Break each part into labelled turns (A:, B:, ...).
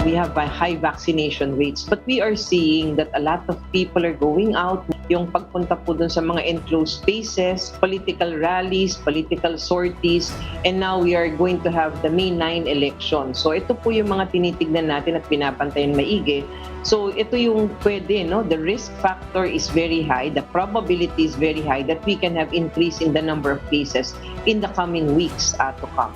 A: we have high vaccination rates. But we are seeing that a lot of people are going out. Yung pagpunta po dun sa mga enclosed spaces, political rallies, political sorties, and now we are going to have the May 9 election. So ito po yung mga tinitignan natin at pinapantayan maigi. So ito yung pwede, no? The risk factor is very high, the probability is very high that we can have increase in the number of cases in the coming weeks to come.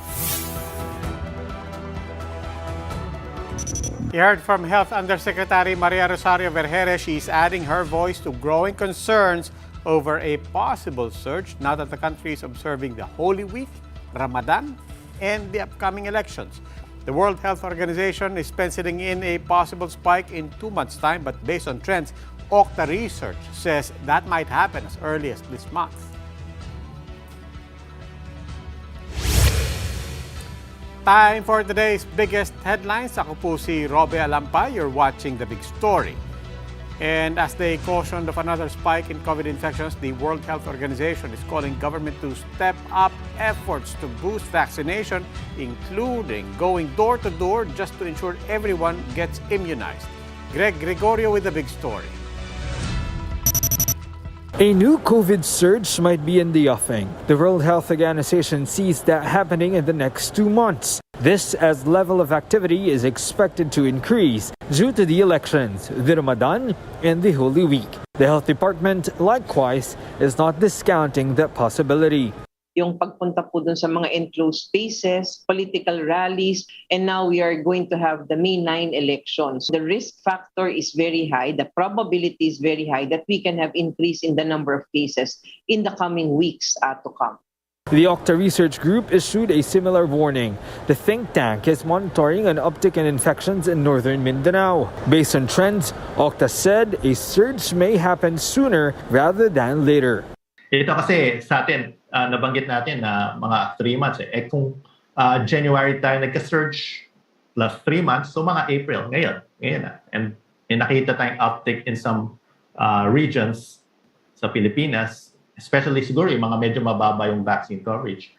B: You heard from Health Undersecretary Maria Rosario Vergeire. She's adding her voice to growing concerns over a possible surge now that the country is observing the Holy Week, Ramadan, and the upcoming elections. The World Health Organization is penciling in a possible spike in 2 months' time, but based on trends, Okta Research says that might happen as early as this month. Time for today's biggest headlines. Ako po si Robe Alampa. You're watching The Big Story. And as they cautioned of another spike in COVID infections, the World Health Organization is calling government to step up efforts to boost vaccination, including going door to door just to ensure everyone gets immunized. Greg Gregorio with The Big Story.
C: A new COVID surge might be in the offing. The World Health Organization sees that happening in the next 2 months. This as level of activity is expected to increase due to the elections, the Ramadan, and the Holy Week. The Health Department, likewise, is not discounting that possibility.
A: Yung pagpunta po dun sa mga enclosed spaces, political rallies, and now we are going to have the May 9 elections. The risk factor is very high, the probability is very high that we can have increase in the number of cases in the coming weeks to come.
C: The Okta Research Group issued a similar warning. The think tank is monitoring an uptick in infections in northern Mindanao. Based on trends, Okta said a surge may happen sooner rather than later.
D: Ito kasi sa atin, nabanggit natin na mga 3 months. Kung January tayo nagka-surge plus 3 months, so mga April, ngayon na. And nakita tayong uptick in some regions sa Pilipinas, especially siguro yung mga medyo mababa yung vaccine coverage.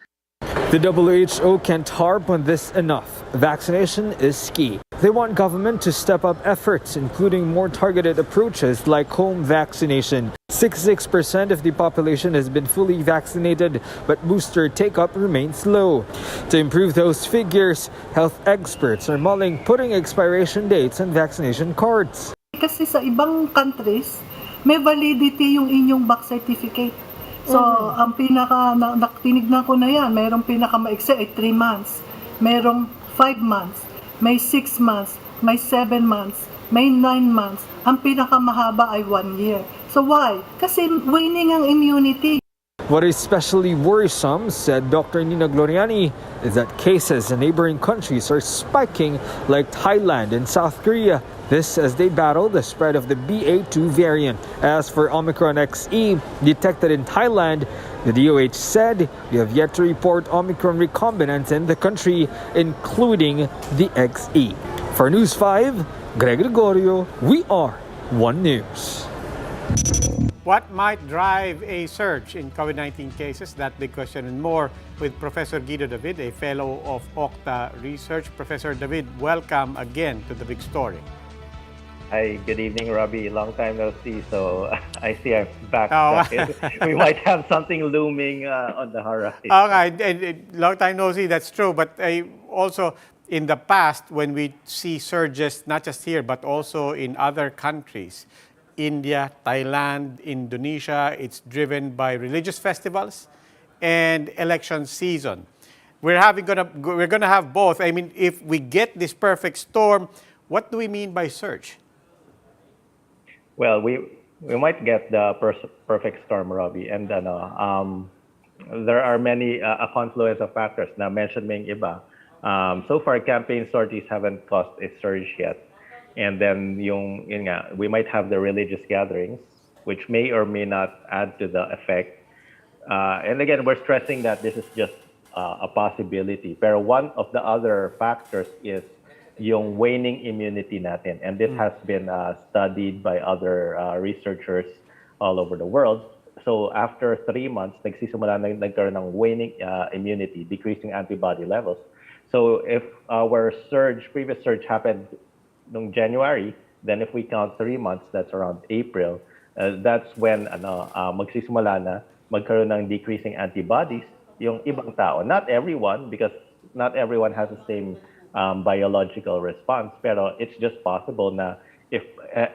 C: The WHO can't harp on this enough. Vaccination is key. They want government to step up efforts, including more targeted approaches like home vaccination. 66% of the population has been fully vaccinated, but booster take-up remains low. To improve those figures, health experts are mulling putting expiration dates on vaccination cards.
E: Kasi sa ibang countries, may validity yung inyong back certificate. So, ang tinignan ko na yan, mayroong pinaka-maiksi ay 3 months, mayroong 5 months, may 6 months, may 7 months, may 9 months, ang pinakamahaba ay 1 year. So why? Kasi waning ang immunity.
C: What is especially worrisome, said Dr. Nina Gloriani, is that cases in neighboring countries are spiking like Thailand and South Korea. This as they battle the spread of the BA2 variant. As for Omicron XE, detected in Thailand, the DOH said we have yet to report Omicron recombinants in the country, including the XE. For News 5, Greg Gregorio, we are One News.
B: What might drive a surge in COVID-19 cases? That big question and more with Professor Guido David, a fellow of Okta Research. Professor David, welcome again to The Big Story.
F: Hi, good evening, Robbie. Long time no see, so I see I'm back. We might have something looming on the horizon.
B: Okay, long time no see, that's true. But also in the past, when we see surges, not just here, but also in other countries, India, Thailand, Indonesia, it's driven by religious festivals and election season. We're gonna have both. I mean, if we get this perfect storm, what do we mean by surge?
F: Well, we might get the perfect storm, Robbie, and there are many a confluence of factors. Now, mentioned mo yung iba. So far, campaign sorties haven't caused a surge yet, and then we might have the religious gatherings, which may or may not add to the effect. And again, we're stressing that this is just a possibility. Pero one of the other factors is yung waning immunity natin. And this has been studied by other researchers all over the world. So after 3 months, nagsisimula nagkaroon ng waning immunity, decreasing antibody levels. So if our previous surge happened nung January, then if we count 3 months, that's around April. That's when magsisimula na magkaroon ng decreasing antibodies yung ibang tao. Not everyone, because not everyone has the same biological response, pero it's just possible na if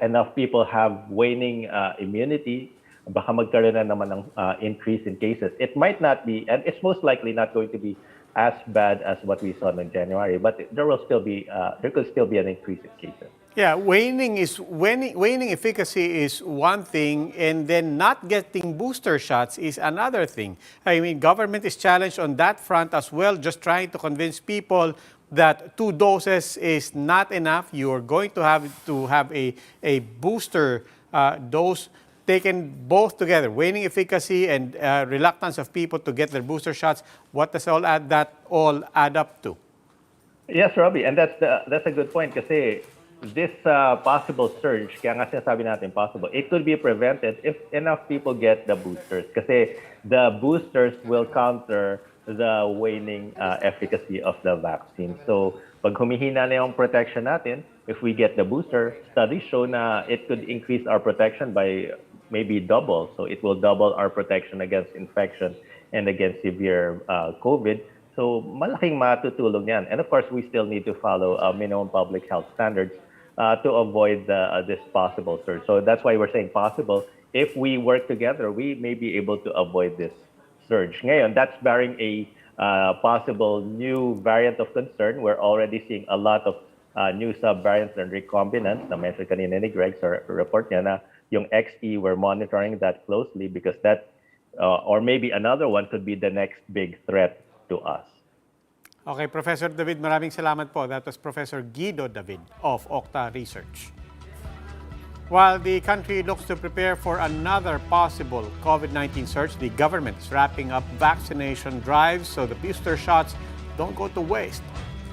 F: enough people have waning immunity, baka magkaroon na naman ng increase in cases. It might not be, and it's most likely not going to be as bad as what we saw in January, but there could still be an increase in cases.
B: Yeah, waning efficacy is one thing, and then not getting booster shots is another thing. I mean, government is challenged on that front as well, just trying to convince people that 2 doses is not enough. You are going to have a booster dose taken both together, waning efficacy and reluctance of people to get their booster shots. What does that all add up to?
F: Yes, Robbie, and that's a good point kasi this possible surge, kaya nga sinasabi natin possible, it could be prevented if enough people get the boosters kasi the boosters will counter the waning efficacy of the vaccine. So, pag humihina na yung protection natin, if we get the booster, studies show na it could increase our protection by maybe double. So, it will double our protection against infection and against severe COVID. So, malaking matutulong yan. And of course, we still need to follow minimum public health standards to avoid this possible surge. So that's why we're saying possible. If we work together, we may be able to avoid this surge. Ngayon, that's barring a possible new variant of concern. We're already seeing a lot of new subvariants and recombinants. Na-mention kanina ni Greg sa report niya na yung XE, we're monitoring that closely because that, or maybe another one could be the next big threat to us.
B: Okay, Professor David, maraming salamat po. That was Professor Guido David of Octa Research. While the country looks to prepare for another possible COVID-19 surge, the government is wrapping up vaccination drives so the booster shots don't go to waste.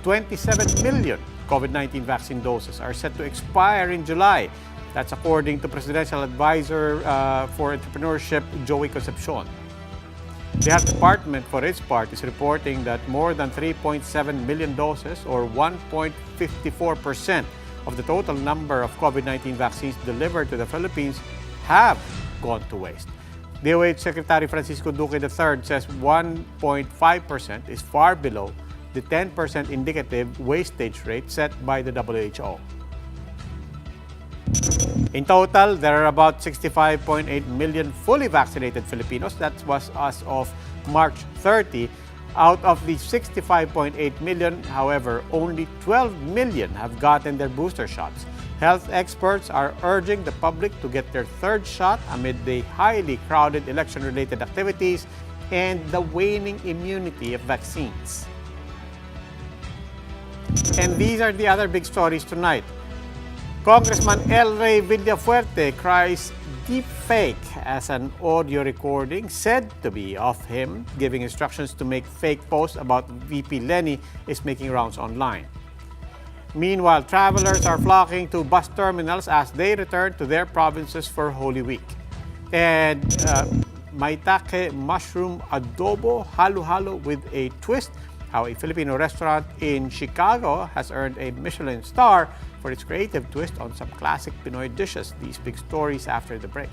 B: 27 million COVID-19 vaccine doses are set to expire in July. That's according to Presidential Advisor for Entrepreneurship, Joey Concepcion. The Health Department, for its part, is reporting that more than 3.7 million doses, or 1.54% of the total number of COVID-19 vaccines delivered to the Philippines, have gone to waste. DOH Secretary Francisco Duque III says 1.5% is far below the 10% indicative wastage rate set by the WHO. In total, there are about 65.8 million fully vaccinated Filipinos. That was as of March 30. Out of the 65.8 million, however, only 12 million have gotten their booster shots. Health experts are urging the public to get their third shot amid the highly crowded election-related activities and the waning immunity of vaccines. And these are the other big stories tonight. Congressman El Rey Villafuetre cries deep fake as an audio recording said to be of him giving instructions to make fake posts about VP Leni is making rounds online. Meanwhile, travelers are flocking to bus terminals as they return to their provinces for Holy Week. And maitake mushroom adobo halo-halo with a twist, how a Filipino restaurant in Chicago has earned a Michelin star for its creative twist on some classic Pinoy dishes. These big stories after the break.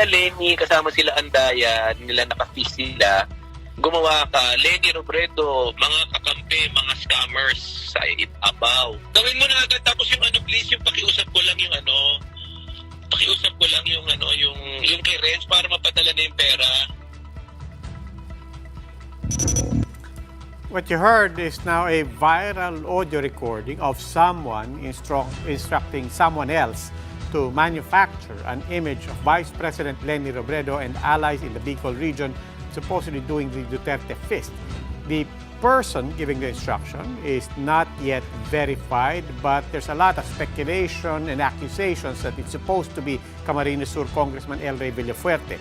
G: sila Leni, kasama sila Andaya, nila naka-feast sila. Gumawa ka, Leni, Robredo, mga kakampi, mga scammers sa Abaw. Gawin mo na agad, tapos yung please, yung pakiusap ko lang yung yung kay Renz para mapadala na yung pera.
B: What you heard is now a viral audio recording of someone instructing someone else to manufacture an image of Vice President Leni Robredo and allies in the Bicol region supposedly doing the Duterte fist. The person giving the instruction is not yet verified, but there's a lot of speculation and accusations that it's supposed to be Camarines Sur Congressman El Rey Villafuetre.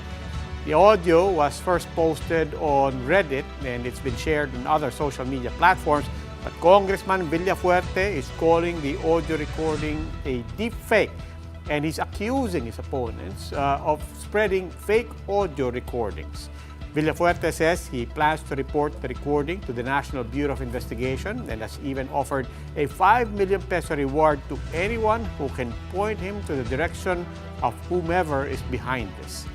B: The audio was first posted on Reddit and it's been shared on other social media platforms, but Congressman Villafuetre is calling the audio recording a deep fake, and he's accusing his opponents of spreading fake audio recordings. Villafuetre says he plans to report the recording to the National Bureau of Investigation and has even offered a 5 million peso reward to anyone who can point him to the direction of whomever is behind this.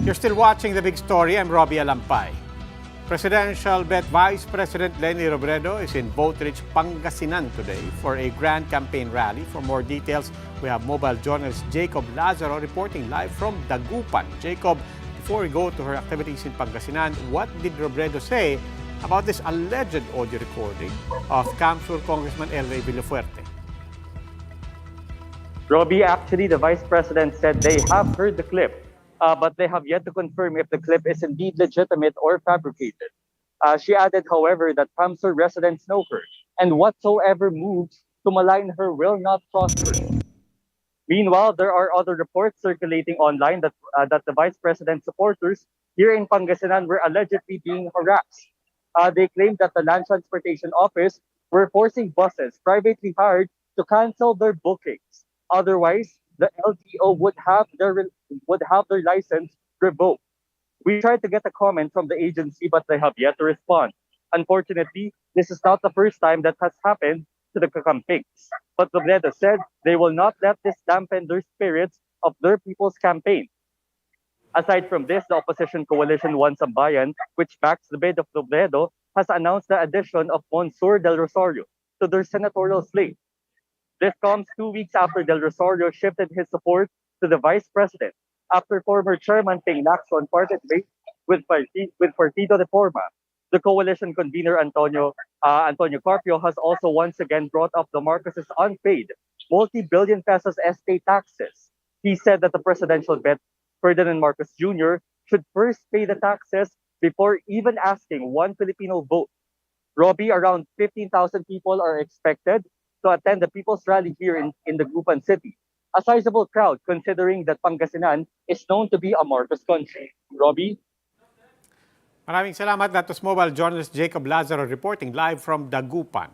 B: You're still watching The Big Story. I'm Robbie Alampay. Presidential bet Vice President Leni Robredo is in vote-rich Pangasinan today for a grand campaign rally. For more details, we have mobile journalist Jacob Lazaro reporting live from Dagupan. Jacob, before we go to her activities in Pangasinan, what did Robredo say about this alleged audio recording of CamSur Congressman El Rey Villafuetre?
H: Robbie, actually, the Vice President said they have heard the clip, but they have yet to confirm if the clip is indeed legitimate or fabricated. She added, however, that CamSur residents know her, and whatsoever moves to malign her will not prosper. Meanwhile, there are other reports circulating online that the Vice President's supporters here in Pangasinan were allegedly being harassed. They claimed that the Land Transportation Office were forcing buses privately hired to cancel their bookings. Otherwise, the LTO would have their license revoked. We tried to get a comment from the agency, but they have yet to respond. Unfortunately, this is not the first time that has happened to the Kakampigs. But Robredo said they will not let this dampen their spirits of their people's campaign. Aside from this, the opposition coalition One Sambayan, which backs the bid of Robredo, has announced the addition of Monsieur Del Rosario to their senatorial slate. This comes 2 weeks after Del Rosario shifted his support to the Vice President after former Chairman Ping Lacson parted ways with Partido Reforma. The coalition convener Antonio Carpio has also once again brought up the Marcoses' unpaid multi-billion pesos estate taxes. He said that the presidential bet Ferdinand Marcos Jr. should first pay the taxes before even asking one Filipino vote. Robbie, around 15,000 people are expected to attend the People's Rally here in the Dagupan City. A sizable crowd considering that Pangasinan is known to be a Marcos country. Robbie?
B: Maraming salamat. That was mobile journalist Jacob Lazaro reporting live from Dagupan.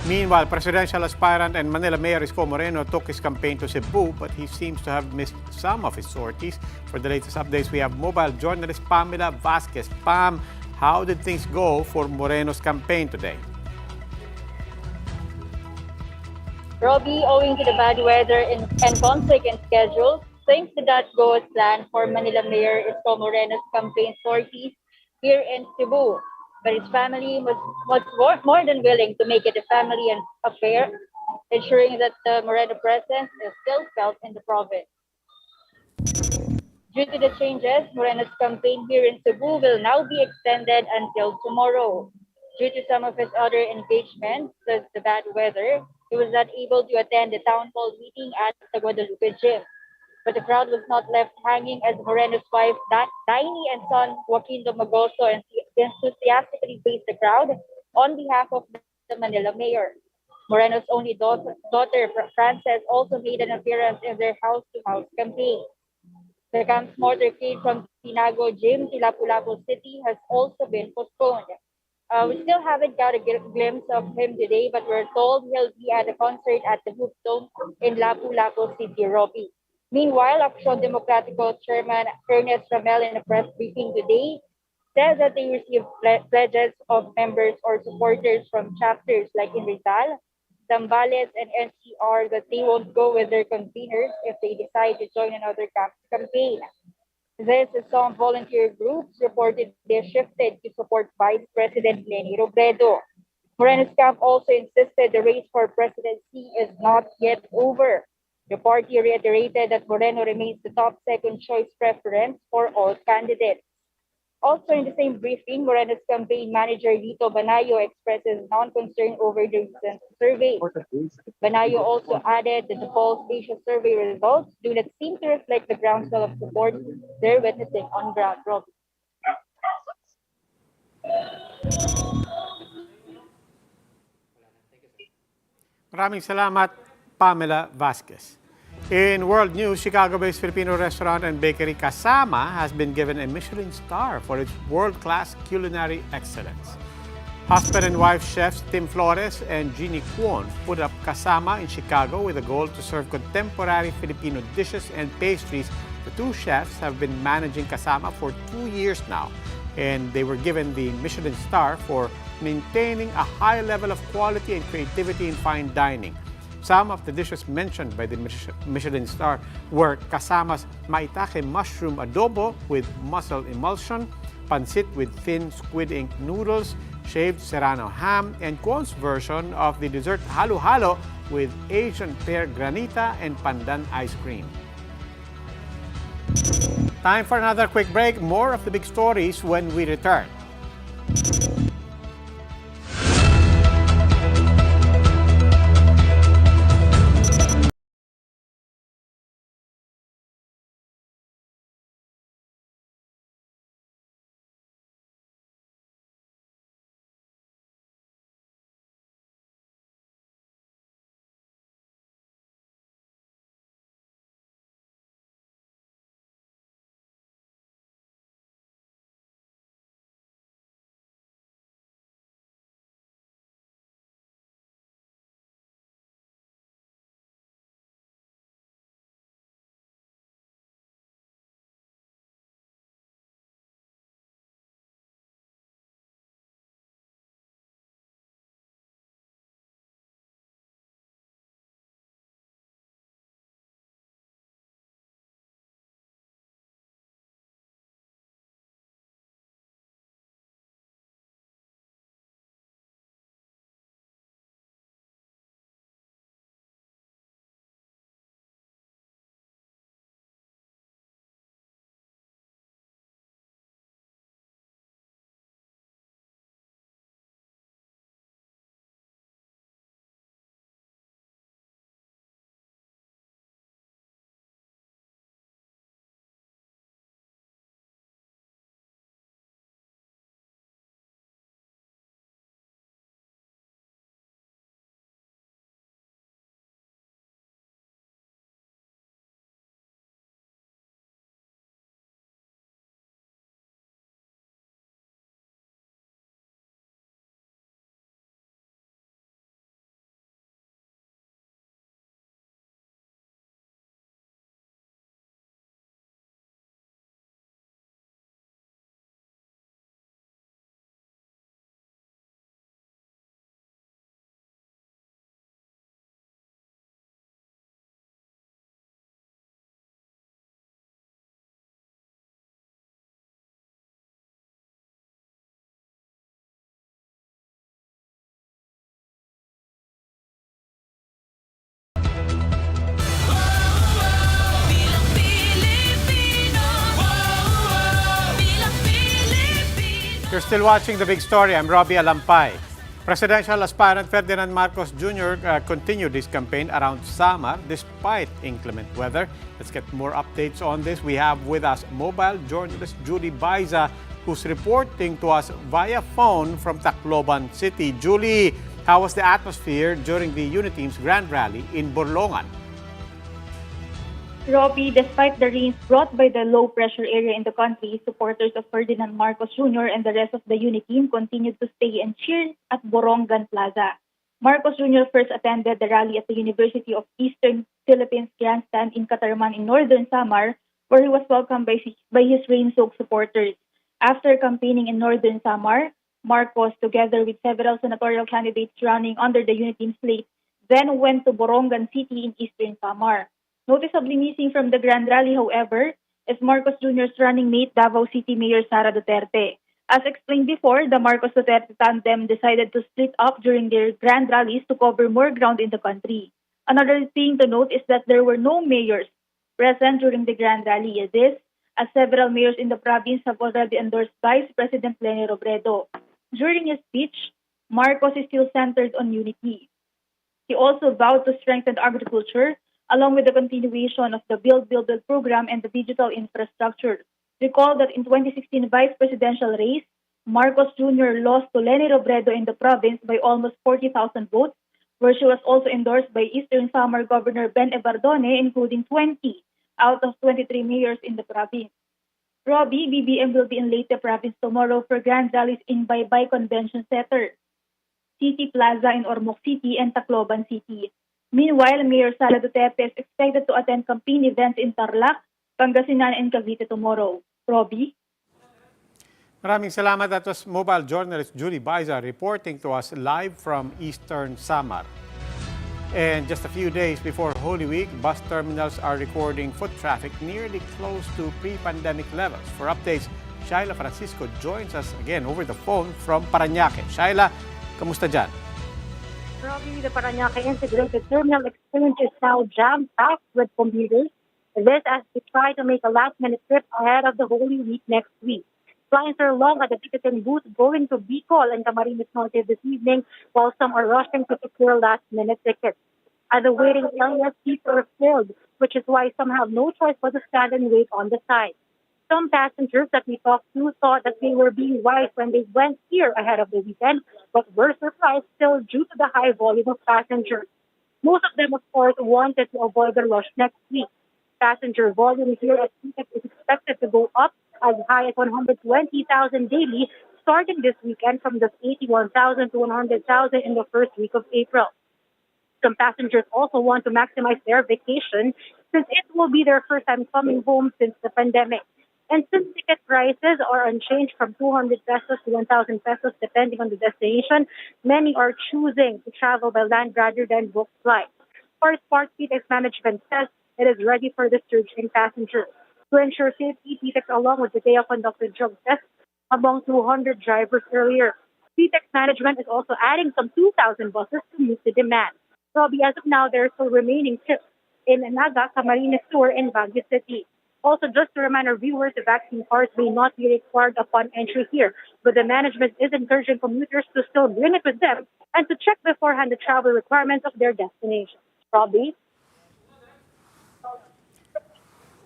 B: Meanwhile, presidential aspirant and Manila Mayor Isko Moreno took his campaign to Cebu, but he seems to have missed some of his sorties. For the latest updates, we have mobile journalist Pamela Vasquez. Pam, how did things go for Moreno's campaign today?
I: Robbie, owing to the bad weather and conflict in schedules, things did not go as planned for Manila Mayor Isko Moreno's campaign sorties here in Cebu. But his family was more than willing to make it a family affair, ensuring that the Moreno presence is still felt in the province. Due to the changes, Moreno's campaign here in Cebu will now be extended until tomorrow. Due to some of his other engagements, plus the bad weather, he was not able to attend the town hall meeting at the Guadalupe Gym. But the crowd was not left hanging as Moreno's wife, Leni, and son, Joaquin Domagoso, enthusiastically faced the crowd on behalf of the Manila mayor. Moreno's only daughter, Frances, also made an appearance in their house-to-house campaign. The camp's motorcade from Tinago Gym to Lapu-Lapu City has also been postponed. We still haven't got a glimpse of him today, but we're told he'll be at a concert at the Hoop Dome in Lapu-Lapu City, Robbie. Meanwhile, Action Democratico Chairman Ernest Ramel in a press briefing today said that they received pledges of members or supporters from chapters like in Rizal, Zambales and NCR that they won't go with their conveners if they decide to join another campaign. This is some volunteer groups reported they shifted to support Vice President Leni Robredo. Moreno's camp also insisted the race for presidency is not yet over. The party reiterated that Moreno remains the top second choice preference for all candidates. Also in the same briefing, Moreno's campaign manager Lito Banayo expresses non-concern over the recent survey. Banayo also added that the Pulse Asia survey results do not seem to reflect the groundswell of support they're witnessing on ground. Rob.
B: Maraming salamat, Pamela Vasquez. In world news, Chicago-based Filipino restaurant and bakery Kasama has been given a Michelin star for its world-class culinary excellence. Husband and wife chefs Tim Flores and Jeannie Kwon put up Kasama in Chicago with a goal to serve contemporary Filipino dishes and pastries. The two chefs have been managing Kasama for 2 years now, and they were given the Michelin star for maintaining a high level of quality and creativity in fine dining. Some of the dishes mentioned by the Michelin star were Kasama's maitake mushroom adobo with mussel emulsion, pancit with thin squid ink noodles, shaved serrano ham, and Kwon's version of the dessert halo-halo with Asian pear granita and pandan ice cream. Time for another quick break. More of the big stories when we return. You're still watching The Big Story. I'm Robbie Alampay. Presidential aspirant Ferdinand Marcos Jr. Continued his campaign around Samar despite inclement weather. Let's get more updates on this. We have with us mobile journalist Julie Baiza, who's reporting to us via phone from Tacloban City. Julie, how was the atmosphere during the Uniteam's grand rally in Borlongan?
J: Robbie, despite the rains brought by the low-pressure area in the country, supporters of Ferdinand Marcos Jr. and the rest of the Uniteam continued to stay and cheer at Borongan Plaza. Marcos Jr. first attended the rally at the University of Eastern Philippines Grandstand in Catarman in northern Samar, where he was welcomed by his rain-soaked supporters. After campaigning in northern Samar, Marcos, together with several senatorial candidates running under the Uniteam slate, then went to Borongan City in Eastern Samar. Noticeably missing from the Grand Rally, however, is Marcos Jr.'s running mate, Davao City Mayor Sara Duterte. As explained before, the Marcos Duterte tandem decided to split up during their grand rallies to cover more ground in the country. Another thing to note is that there were no mayors present during the grand rally. This, as several mayors in the province have already endorsed Vice President Leni Robredo. During his speech, Marcos is still centered on unity. He also vowed to strengthen agriculture, along with the continuation of the Build program and the digital infrastructure. Recall that in 2016 vice presidential race, Marcos Jr. lost to Leni Robredo in the province by almost 40,000 votes, where she was also endorsed by Eastern Samar Governor Ben Ebardone, including 20 out of 23 mayors in the province. Robbie, BBM will be in Leyte province tomorrow for grand rallies in Baybay Convention Center, City Plaza in Ormoc City, and Tacloban City. Meanwhile, Mayor Sara Duterte is expected to attend campaign events in Tarlac, Pangasinan, and Cavite tomorrow. Robbie?
B: Maraming salamat. That was mobile journalist Julie Baiza reporting to us live from Eastern Samar. And just a few days before Holy Week, bus terminals are recording foot traffic nearly close to pre-pandemic levels. For updates, Shaila Francisco joins us again over the phone from Parañaque. Shaila, kamusta dyan?
K: Robbie, the Parañaque Integrated Terminal Exchange is now jam-packed with commuters. This as they try to make a last-minute trip ahead of the Holy Week next week. Clients are long at the ticketing booth going to Bicol and Camarines Norte this evening, while some are rushing to secure last-minute tickets. At the waiting areas, seats are filled, which is why some have no choice but to stand and wait on the side. Some passengers that we talked to thought that they were being wise when they went here ahead of the weekend, but were surprised still due to the high volume of passengers. Most of them, of course, wanted to avoid the rush next week. Passenger volume here at Ticket is expected to go up as high as 120,000 daily, starting this weekend from just 81,000 to 100,000 in the first week of April. Some passengers also want to maximize their vacation since it will be their first time coming home since the pandemic. And since ticket prices are unchanged from 200 pesos to 1,000 pesos depending on the destination, many are choosing to travel by land rather than book flights. For Smart PTEX management says it is ready for the surge in passengers. To ensure safety, PTEX along with Videa conducted drug tests among 200 drivers earlier. PTEX management is also adding some 2,000 buses to meet the demand. Robbie, as of now, there are still remaining trips in Naga, Camarines Sur, and Baguio City. Also, just to remind our viewers, the vaccine cards may not be required upon entry here, but the management is encouraging commuters to still bring it with them and to check beforehand the travel requirements of their destination. Robbie?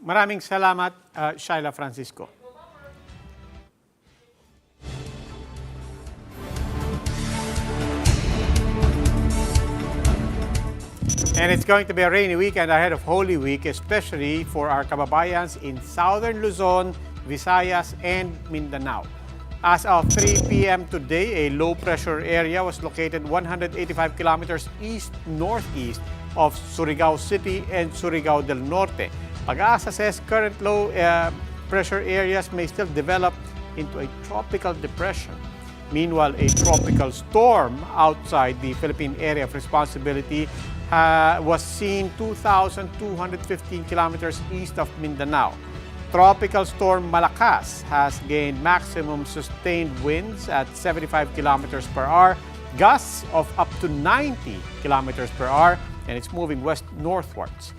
B: Maraming salamat, Shaila Francisco. And it's going to be a rainy weekend ahead of Holy Week, especially for our kababayans in southern Luzon, Visayas, and Mindanao. As of 3 p.m. today, a low-pressure area was located 185 kilometers east-northeast of Surigao City and Surigao del Norte. Pag-asa says current low-pressure areas may still develop into a tropical depression. Meanwhile, a tropical storm outside the Philippine Area of Responsibility was seen 2,215 kilometers east of Mindanao. Tropical storm Malakas has gained maximum sustained winds at 75 kilometers per hour, gusts of up to 90 kilometers per hour, and it's moving west-northwards.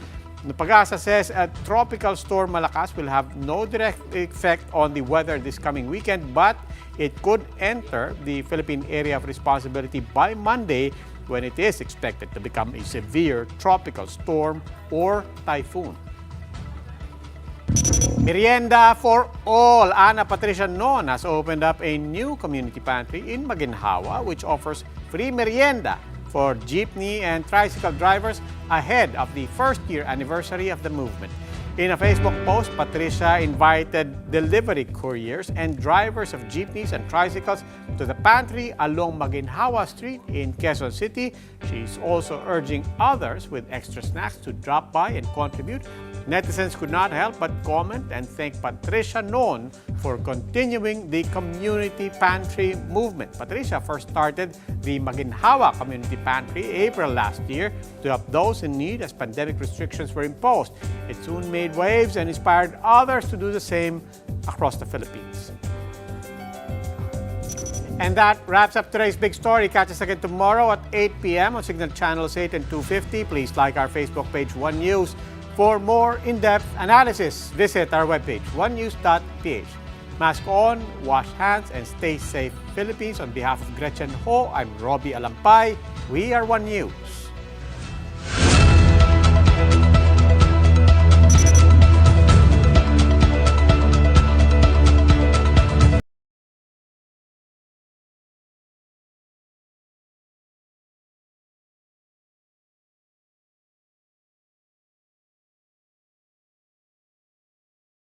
B: The Pag-asa says a tropical storm Malakas will have no direct effect on the weather this coming weekend, but it could enter the Philippine Area of Responsibility by Monday, when it is expected to become a severe tropical storm or typhoon. Merienda for All. Ana Patricia Non has opened up a new community pantry in Maginhawa, which offers free merienda for jeepney and tricycle drivers ahead of the first-year anniversary of the movement. In a Facebook post, Patricia invited delivery couriers and drivers of jeepneys and tricycles to the pantry along Maginhawa Street in Quezon City. She's also urging others with extra snacks to drop by and contribute Netizens could not help but comment and thank Patricia Noon for continuing the community pantry movement. Patricia first started the Maginhawa Community Pantry April last year to help those in need as pandemic restrictions were imposed. It soon made waves and inspired others to do the same across the Philippines. And that wraps up today's big story. Catch us again tomorrow at 8 p.m. on Signal Channels 8 and 250. Please like our Facebook page, One News. For more in-depth analysis, visit our webpage, onenews.ph. Mask on, wash hands, and stay safe, Philippines. On behalf of Gretchen Ho, I'm Robbie Alampay. We are One News.